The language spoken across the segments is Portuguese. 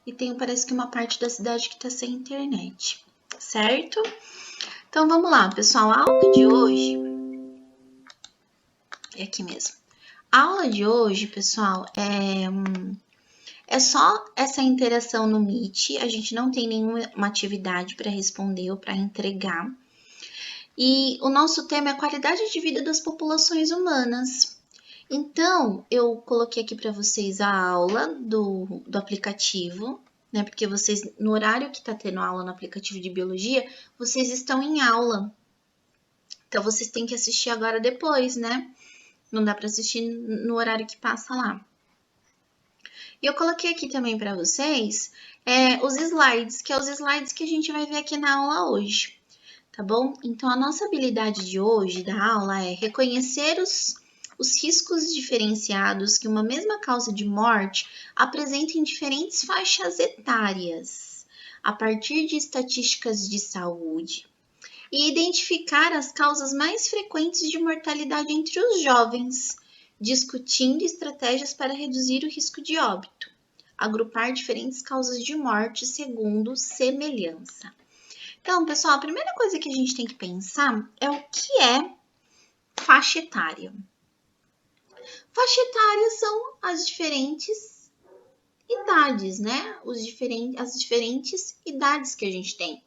e tem, parece que uma parte da cidade que tá sem internet, certo? Então vamos lá, pessoal. A aula de hoje é aqui mesmo. A aula de hoje, pessoal, é só essa interação no Meet. A gente não tem nenhuma atividade para responder ou para entregar. E o nosso tema é a qualidade de vida das populações humanas. Então, eu coloquei aqui para vocês a aula do aplicativo, né? Porque vocês, no horário que está tendo aula no aplicativo de biologia, vocês estão em aula. Então, vocês têm que assistir agora depois, né? Não dá para assistir no horário que passa lá. E eu coloquei aqui também para vocês os slides, que é os slides que a gente vai ver aqui na aula hoje, tá bom? Então, a nossa habilidade de hoje da aula é reconhecer os riscos diferenciados que uma mesma causa de morte apresenta em diferentes faixas etárias, a partir de estatísticas de saúde, e identificar as causas mais frequentes de mortalidade entre os jovens, discutindo estratégias para reduzir o risco de óbito, agrupar diferentes causas de morte segundo semelhança. Então, pessoal, a primeira coisa que a gente tem que pensar é o que é faixa etária. Faixa etária são as diferentes idades, né? As diferentes idades que a gente tem.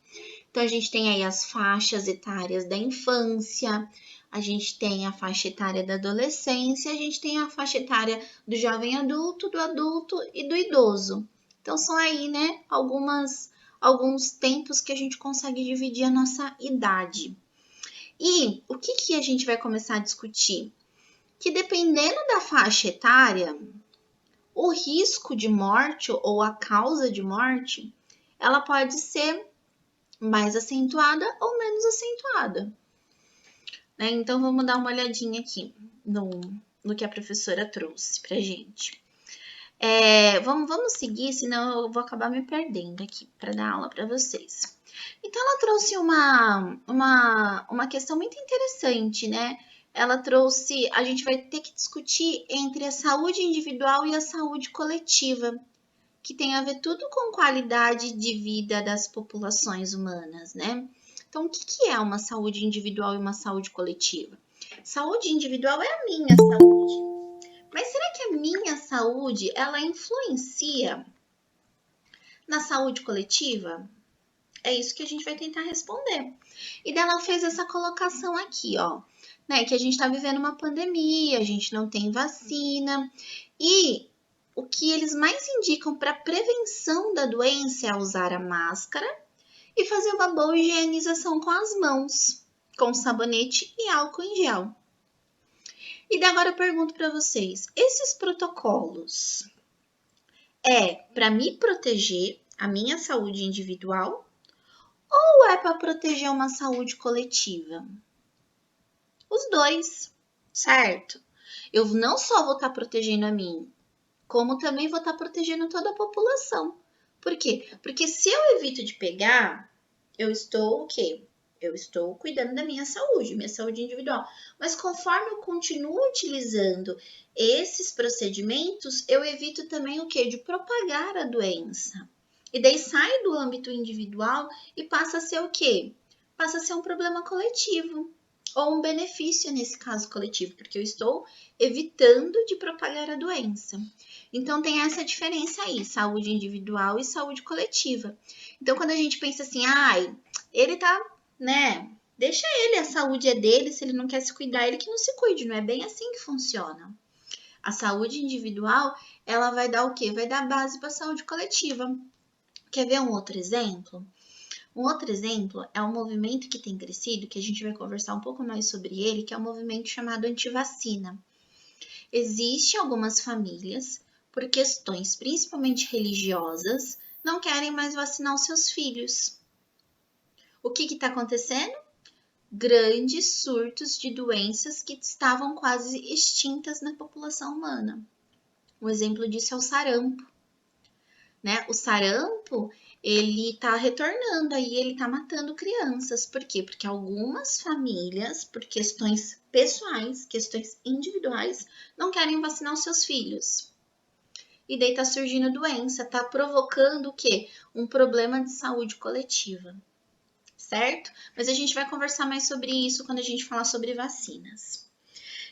Então, a gente tem aí as faixas etárias da infância, a gente tem a faixa etária da adolescência, a gente tem a faixa etária do jovem adulto, do adulto e do idoso. Então, são aí, né, alguns tempos que a gente consegue dividir a nossa idade. E o que a gente vai começar a discutir? Que dependendo da faixa etária, o risco de morte ou a causa de morte, ela pode ser mais acentuada ou menos acentuada. Né? Então, vamos dar uma olhadinha aqui no que a professora trouxe pra gente. Vamos seguir, senão eu vou acabar me perdendo aqui para dar aula para vocês. Então, ela trouxe uma questão muito interessante, né? Ela trouxe, a gente vai ter que discutir entre a saúde individual e a saúde coletiva, que tem a ver tudo com qualidade de vida das populações humanas, né? Então, o que é uma saúde individual e uma saúde coletiva? Saúde individual é a minha saúde. Mas será que a minha saúde, ela influencia na saúde coletiva? É isso que a gente vai tentar responder. E daí ela fez essa colocação aqui, ó, né, que a gente está vivendo uma pandemia, a gente não tem vacina, e o que eles mais indicam para prevenção da doença é usar a máscara e fazer uma boa higienização com as mãos, com sabonete e álcool em gel. E daí agora eu pergunto para vocês, esses protocolos para me proteger a minha saúde individual ou é para proteger uma saúde coletiva? Os dois, certo? Eu não só vou estar protegendo a mim, como também vou estar protegendo toda a população. Por quê? Porque se eu evito de pegar, eu estou o quê? Eu estou cuidando da minha saúde individual. Mas conforme eu continuo utilizando esses procedimentos, eu evito também o quê? De propagar a doença. E daí sai do âmbito individual e passa a ser o quê? Passa a ser um problema coletivo. Ou um benefício nesse caso coletivo, porque eu estou evitando de propagar a doença. Então tem essa diferença aí, saúde individual e saúde coletiva. Então quando a gente pensa assim, ele tá, né? Deixa ele, a saúde é dele, se ele não quer se cuidar, ele que não se cuide, não é bem assim que funciona. A saúde individual, ela vai dar o quê? Vai dar base para a saúde coletiva. Quer ver um outro exemplo? Um outro exemplo é um movimento que tem crescido, que a gente vai conversar um pouco mais sobre ele, que é um movimento chamado antivacina. Existem algumas famílias, por questões principalmente religiosas, não querem mais vacinar os seus filhos. O que está acontecendo? Grandes surtos de doenças que estavam quase extintas na população humana. Um exemplo disso é o sarampo. Né? O sarampo, ele tá retornando aí, ele tá matando crianças. Por quê? Porque algumas famílias, por questões pessoais, questões individuais, não querem vacinar os seus filhos. e daí tá surgindo doença, tá provocando o quê? Um problema de saúde coletiva, certo? Mas a gente vai conversar mais sobre isso quando a gente falar sobre vacinas.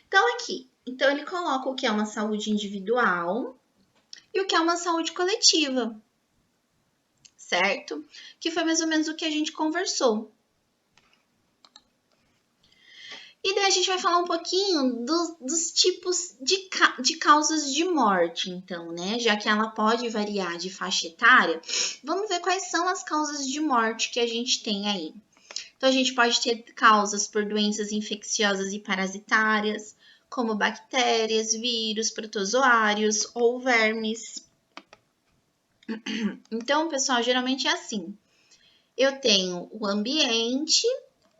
Então, aqui, então ele coloca o que é uma saúde individual e o que é uma saúde coletiva, certo? Que foi mais ou menos o que a gente conversou. E daí a gente vai falar um pouquinho dos tipos de causas de morte, então, né? Já que ela pode variar de faixa etária, vamos ver quais são as causas de morte que a gente tem aí. Então, a gente pode ter causas por doenças infecciosas e parasitárias, como bactérias, vírus, protozoários ou vermes. Então, pessoal, geralmente é assim. Eu tenho o ambiente,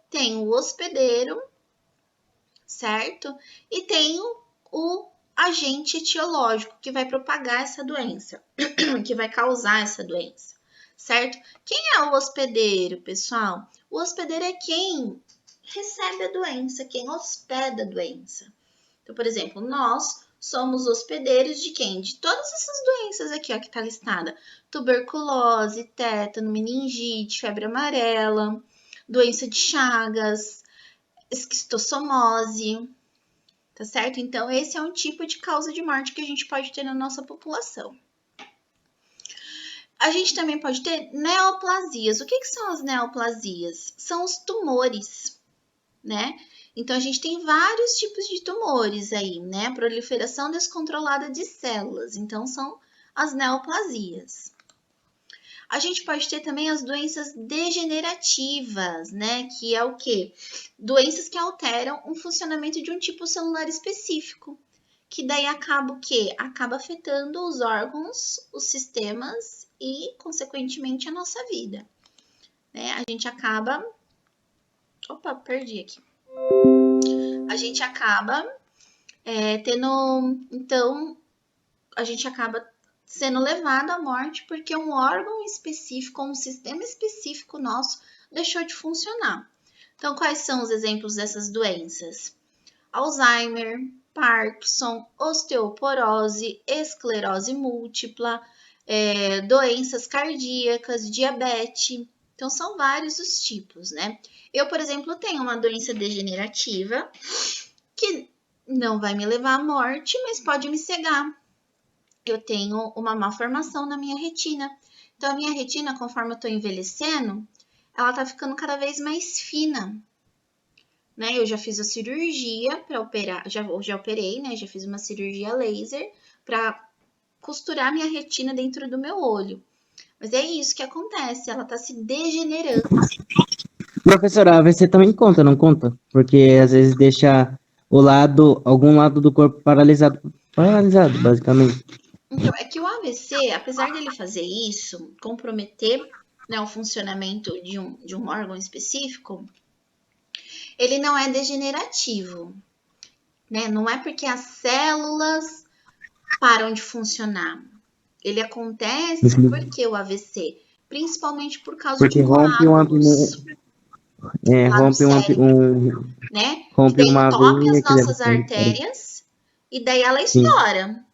tenho o hospedeiro, certo? E tenho o agente etiológico que vai propagar essa doença, que vai causar essa doença, certo? Quem é o hospedeiro, pessoal? O hospedeiro é quem recebe a doença, quem hospeda a doença. Então, por exemplo, nós somos hospedeiros de quem? De todas essas doenças aqui, ó, que tá listada. Tuberculose, tétano, meningite, febre amarela, doença de Chagas, esquistossomose, tá certo? Então, esse é um tipo de causa de morte que a gente pode ter na nossa população. A gente também pode ter neoplasias. O que são as neoplasias? São os tumores, né? Então, a gente tem vários tipos de tumores aí, né? Proliferação descontrolada de células. Então, são as neoplasias. A gente pode ter também as doenças degenerativas, né? Que é o quê? Doenças que alteram o funcionamento de um tipo celular específico. Que daí acaba o quê? Acaba afetando os órgãos, os sistemas e, consequentemente, a nossa vida. Né? A gente acaba... Opa, perdi aqui. A gente acaba tendo... Então, a gente acaba sendo levado à morte porque um órgão específico, um sistema específico nosso deixou de funcionar. Então, quais são os exemplos dessas doenças? Alzheimer, Parkinson, osteoporose, esclerose múltipla, doenças cardíacas, diabetes. Então, são vários os tipos, né? Eu, por exemplo, tenho uma doença degenerativa que não vai me levar à morte, mas pode me cegar. Eu tenho uma má formação na minha retina. Então, a minha retina, conforme eu tô envelhecendo, ela tá ficando cada vez mais fina. Né? Eu já fiz a cirurgia para operar, já operei, né? Já fiz uma cirurgia laser para costurar minha retina dentro do meu olho. Mas é isso que acontece, ela tá se degenerando. Professora, a AVC também conta, não conta? Porque às vezes deixa algum lado do corpo paralisado, basicamente. Então, é que o AVC, apesar dele fazer isso, comprometer, né, o funcionamento de um órgão específico, ele não é degenerativo, né? Não é porque as células param de funcionar. Ele acontece porque o AVC, principalmente por causa de Porque coágulos lá no rompe cérebro, né? Que rompe daí uma entope as veia que leva nossas sangue para o... artérias e daí ela Sim, estoura.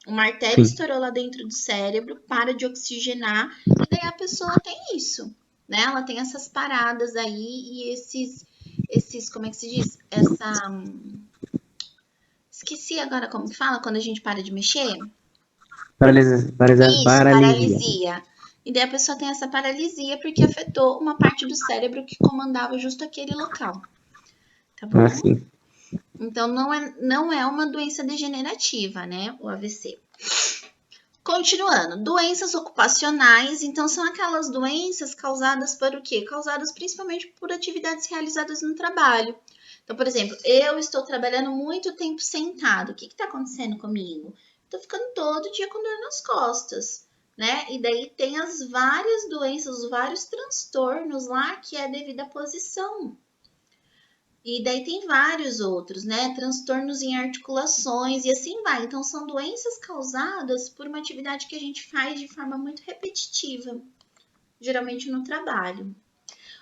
Uma artéria sim. estourou lá dentro do cérebro, para de oxigenar e daí a pessoa tem isso, né? Ela tem essas paradas aí e esses, como é que se diz? Esqueci agora como que fala quando a gente para de mexer. Isso, Paralisia. paralisia. E daí a pessoa tem essa paralisia porque afetou uma parte do cérebro que comandava justo aquele local, tá bom? Assim. Então não é uma doença degenerativa, né? O AVC. Continuando, doenças ocupacionais, então são aquelas doenças causadas por o quê? Causadas principalmente por atividades realizadas no trabalho. Então, por exemplo, eu estou trabalhando muito tempo sentado. O que está acontecendo comigo? Estou ficando todo dia com dor nas costas, né? E daí tem as várias doenças, os vários transtornos lá que é devido à posição. E daí tem vários outros, né? Transtornos em articulações e assim vai. Então, são doenças causadas por uma atividade que a gente faz de forma muito repetitiva, geralmente no trabalho.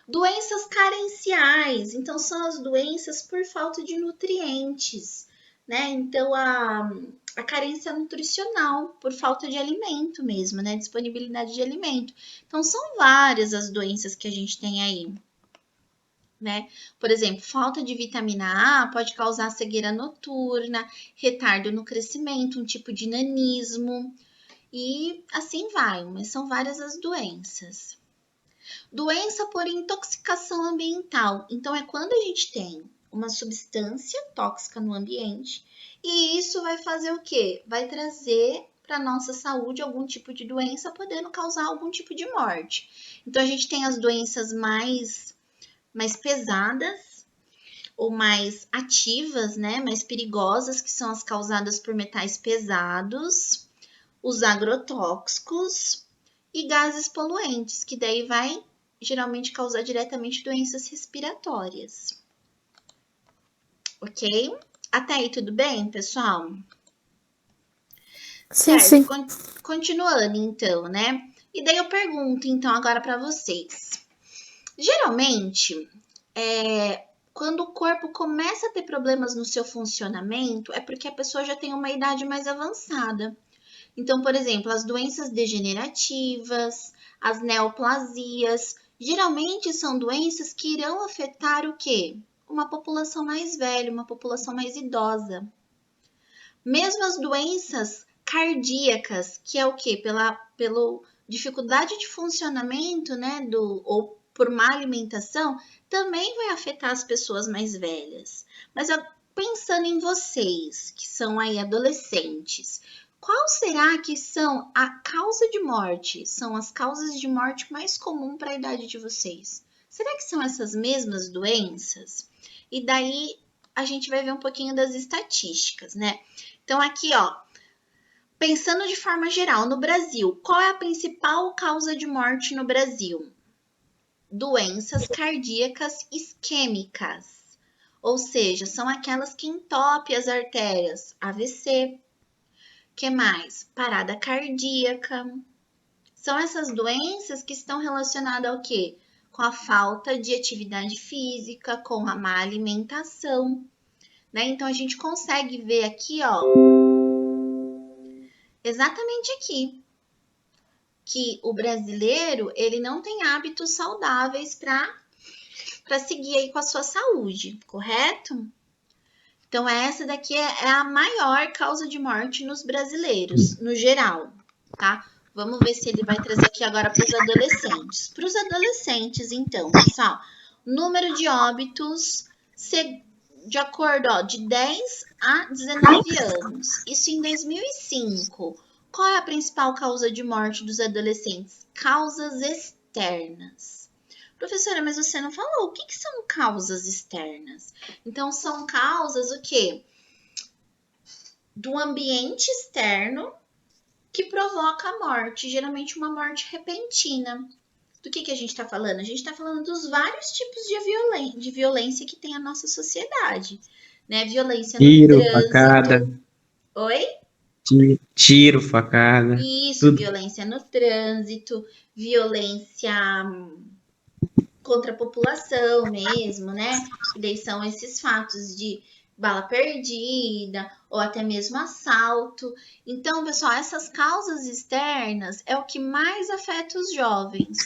Doenças carenciais, então são as doenças por falta de nutrientes, né? Então a carência nutricional por falta de alimento mesmo, né? Disponibilidade de alimento. Então, são várias as doenças que a gente tem aí, né? Por exemplo, falta de vitamina A pode causar cegueira noturna, retardo no crescimento, um tipo de nanismo e assim vai, mas são várias as doenças. Doença por intoxicação ambiental. Então, é quando a gente tem uma substância tóxica no ambiente e isso vai fazer o quê? Vai trazer para nossa saúde algum tipo de doença, podendo causar algum tipo de morte. Então, a gente tem as doenças mais pesadas ou mais ativas, né? Mais perigosas, que são as causadas por metais pesados, os agrotóxicos e gases poluentes, que daí vai geralmente causar diretamente doenças respiratórias. Ok? Até aí tudo bem, pessoal? Sim, Certo. sim. Continuando então, né? E daí eu pergunto então agora para vocês. Geralmente, quando o corpo começa a ter problemas no seu funcionamento, é porque a pessoa já tem uma idade mais avançada. Então, por exemplo, as doenças degenerativas, as neoplasias, geralmente são doenças que irão afetar o quê? Uma população mais velha, uma população mais idosa. Mesmo as doenças cardíacas, que é o quê? Pela dificuldade de funcionamento, né, ou por má alimentação, também vai afetar as pessoas mais velhas. Mas pensando em vocês, que são aí adolescentes, qual será que são a causa de morte? São as causas de morte mais comuns para a idade de vocês? Será que são essas mesmas doenças? E daí a gente vai ver um pouquinho das estatísticas, né? Então aqui, ó, pensando de forma geral, no Brasil, qual é a principal causa de morte no Brasil? Doenças cardíacas isquêmicas, ou seja, são aquelas que entopem as artérias, AVC. Que mais? Parada cardíaca. São essas doenças que estão relacionadas ao quê? Com a falta de atividade física, com a má alimentação, né? Então a gente consegue ver aqui, ó, exatamente aqui, que o brasileiro, ele não tem hábitos saudáveis para seguir aí com a sua saúde, correto? Então essa daqui é a maior causa de morte nos brasileiros, no geral, tá? Vamos ver se ele vai trazer aqui agora para os adolescentes. Para os adolescentes, então, pessoal, número de óbitos de acordo, ó, de 10 a 19 anos. Isso em 2005. Qual é a principal causa de morte dos adolescentes? Causas externas. Professora, mas você não falou. O que são causas externas? Então, são causas o quê? Do ambiente externo que provoca a morte, geralmente uma morte repentina. Do que a gente está falando? A gente está falando dos vários tipos de violência que tem a nossa sociedade, né? Violência no Tiro, facada, trânsito. Oi? tiro, facada, Isso, tudo. violência no trânsito, violência contra a população mesmo, né? E daí são esses fatos de bala perdida ou até mesmo assalto. Então, pessoal, essas causas externas é o que mais afeta os jovens.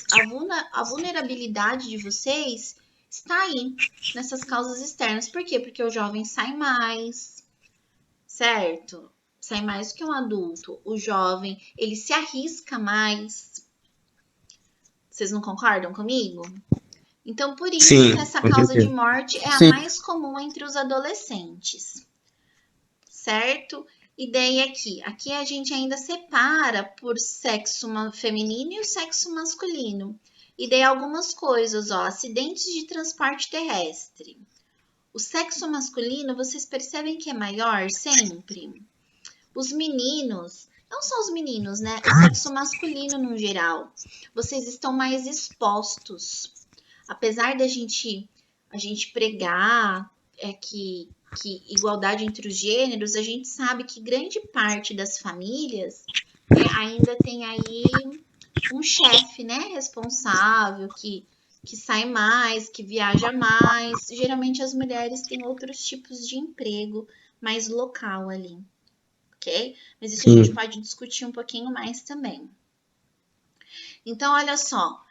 A vulnerabilidade de vocês está aí nessas causas externas. Por quê? Porque o jovem sai mais, certo? Sai mais que um adulto. O jovem, ele se arrisca mais. Vocês não concordam comigo? Então, por isso que Sim, essa com causa de certeza. morte é a Sim. mais comum entre os adolescentes, certo? E daí aqui a gente ainda separa por sexo feminino e o sexo masculino. E daí algumas coisas, ó, acidentes de transporte terrestre. O sexo masculino, vocês percebem que é maior sempre? Os meninos, não só os meninos, né? O sexo masculino no geral, vocês estão mais expostos. Apesar da a gente pregar que igualdade entre os gêneros, a gente sabe que grande parte das famílias, né, ainda tem aí um chefe, né, responsável, que sai mais, que viaja mais. Geralmente as mulheres têm outros tipos de emprego mais local ali. ok? Mas isso a gente pode discutir um pouquinho mais também. Então, olha só,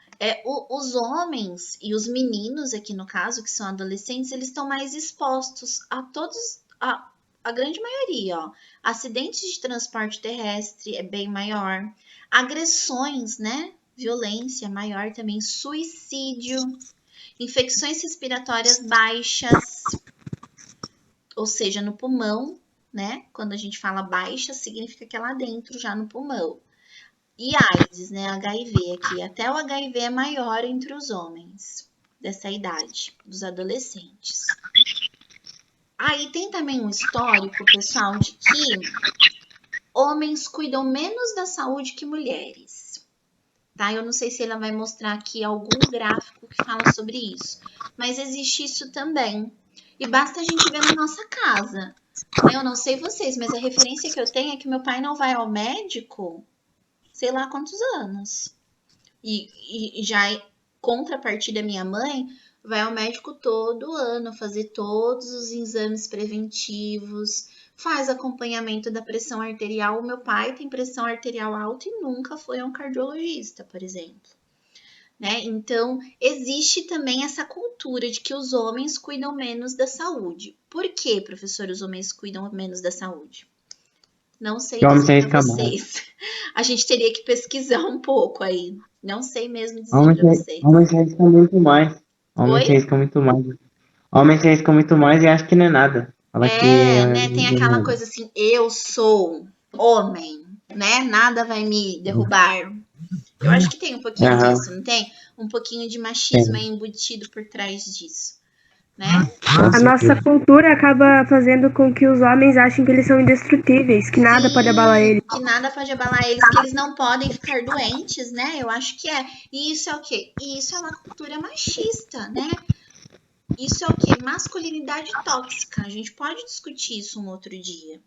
os homens e os meninos aqui no caso, que são adolescentes, eles estão mais expostos a todos, a grande maioria, ó. Acidentes de transporte terrestre é bem maior, agressões, né? Violência maior também, suicídio, infecções respiratórias baixas, ou seja, no pulmão, né? Quando a gente fala baixa, significa que é lá dentro, já no pulmão. E AIDS, né? HIV aqui. Até o HIV é maior entre os homens dessa idade, dos adolescentes. Aí tem também um histórico, pessoal, de que homens cuidam menos da saúde que mulheres. Tá? Eu não sei se ela vai mostrar aqui algum gráfico que fala sobre isso, mas existe isso também. E basta a gente ver na nossa casa. Eu não sei vocês, mas a referência que eu tenho é que meu pai não vai ao médico sei lá quantos anos. E já contrapartida minha mãe vai ao médico todo ano fazer todos os exames preventivos, faz acompanhamento da pressão arterial. O meu pai tem pressão arterial alta e nunca foi a um cardiologista, por exemplo. Né? Então, existe também essa cultura de que os homens cuidam menos da saúde. Por que, professor, os homens cuidam menos da saúde? Não sei dizer para vocês. A gente teria que pesquisar um pouco aí. Não sei mesmo dizer para vocês. Homens se arriscam muito mais. Oi? Se arriscam muito mais. Homens se arriscam muito mais e acham que não é nada. Fala né? Tem aquela coisa assim, eu sou homem, né? Nada vai me derrubar. Eu acho que tem um pouquinho disso, não tem? Um pouquinho de machismo aí embutido por trás disso, né? A nossa cultura acaba fazendo com que os homens achem que eles são indestrutíveis, que nada pode abalar eles. Que nada pode abalar eles, que eles não podem ficar doentes, né? Eu acho que é. E isso é o quê? Isso é uma cultura machista, né? Isso é o quê? Masculinidade tóxica. A gente pode discutir isso um outro dia.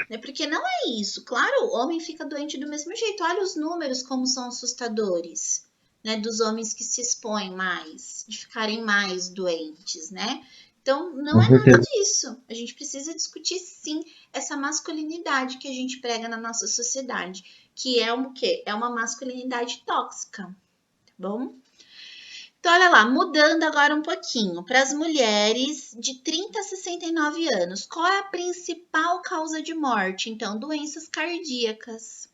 Né? Porque não é isso. Claro, o homem fica doente do mesmo jeito. Olha os números como são assustadores. Né? Dos homens que se expõem mais, de ficarem mais doentes, né? Então, não é nada disso. A gente precisa discutir, sim, essa masculinidade que a gente prega na nossa sociedade. Que é o quê? É uma masculinidade tóxica. Tá bom? Então, olha lá, mudando agora um pouquinho. Para as mulheres de 30 a 69 anos, qual é a principal causa de morte? Então, doenças cardíacas,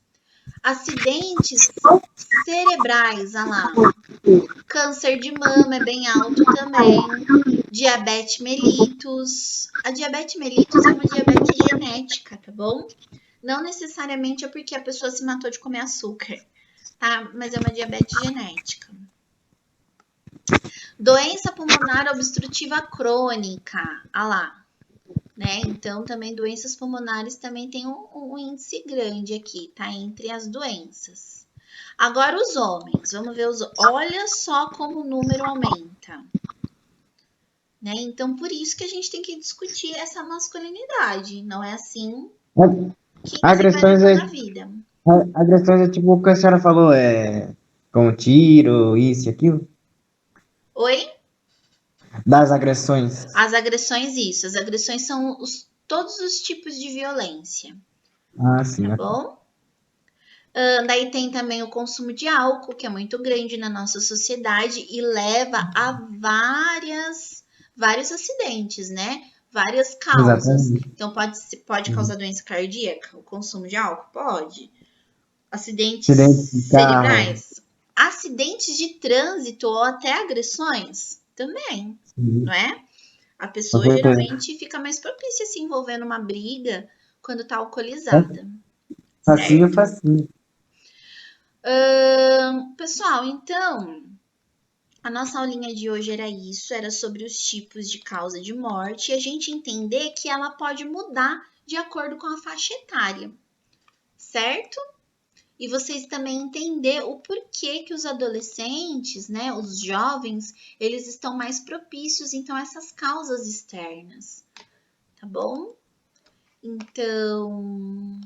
acidentes cerebrais, olha lá. Câncer de mama é bem alto também. Diabetes mellitus. A diabetes mellitus é uma diabetes genética, tá bom? Não necessariamente é porque a pessoa se matou de comer açúcar, tá? Mas é uma diabetes genética. Doença pulmonar obstrutiva crônica, ah lá, né? Então, também doenças pulmonares também tem um índice grande aqui, tá? Entre as doenças. Agora, os homens, vamos ver olha só como o número aumenta. Né? Então, por isso que a gente tem que discutir essa masculinidade. Não é assim que agressões se vai na vida. Agressões é tipo o que a senhora falou, com tiro, isso e aquilo? Oi? Das agressões. As agressões, isso. As agressões são todos os tipos de violência. Ah, sim. Tá bom? Daí tem também o consumo de álcool, que é muito grande na nossa sociedade e leva a vários acidentes, né? Várias causas. Exatamente. Então, pode causar doença cardíaca, o consumo de álcool? Pode. Acidentes cerebrais. Acidentes de trânsito ou até agressões? Também, não é? A pessoa geralmente fica mais propícia a se envolver numa briga quando está alcoolizada. Facinho, facinho. Pessoal, então, a nossa aulinha de hoje era isso, era sobre os tipos de causa de morte e a gente entender que ela pode mudar de acordo com a faixa etária, certo? E vocês também entender o porquê que os adolescentes, né, os jovens, eles estão mais propícios, então, a essas causas externas, tá bom? Então,